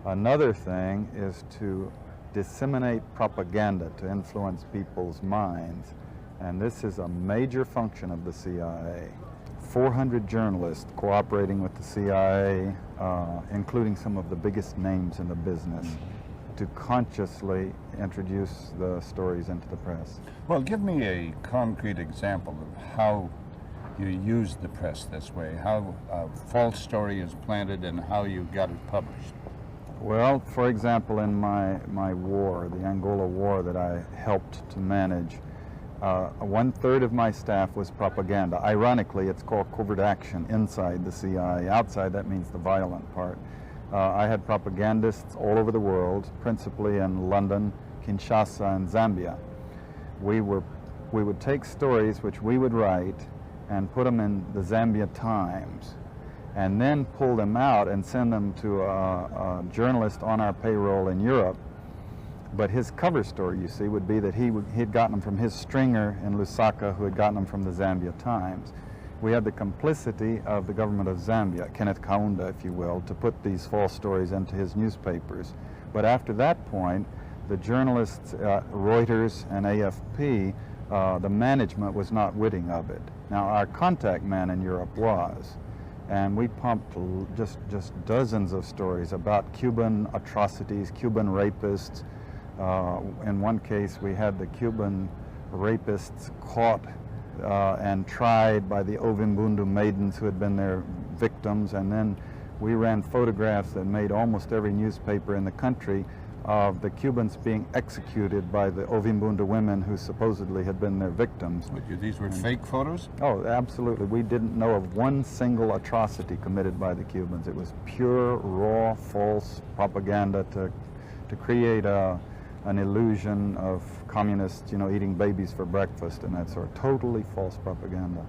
Another thing is to disseminate propaganda to influence people's minds. And this is a major function of the CIA. 400 journalists cooperating with the CIA, including some of the biggest names in the business, to consciously introduce the stories into the press. Well, give me a concrete example of how you use the press this way, how a false story is planted and how you got it published. Well, for example, in my war, the Angola War that I helped to manage, 1/3 of my staff was propaganda. Ironically, it's called covert action inside the CIA. Outside, that means the violent part. I had propagandists all over the world, principally in London, Kinshasa, and Zambia. We would take stories which we would write and put them in the Zambia Times, and then pull them out and send them to a journalist on our payroll in Europe. But his cover story, you see, would be that he'd gotten them from his stringer in Lusaka, who had gotten them from the Zambia Times. We had the complicity of the government of Zambia, Kenneth Kaunda, if you will, to put these false stories into his newspapers. But after that point, the journalists, Reuters and AFP, the management was not witting of it. Now, our contact man in Europe was. And we pumped just dozens of stories about Cuban atrocities, Cuban rapists. In one case, we had the Cuban rapists caught and tried by the Ovimbundu maidens who had been their victims, and then we ran photographs that made almost every newspaper in the country of the Cubans being executed by the Ovimbundu women who supposedly had been their victims. These were fake photos? Oh, absolutely. We didn't know of one single atrocity committed by the Cubans. It was pure, raw, false propaganda to create an illusion of communists, eating babies for breakfast and that sort of totally false propaganda.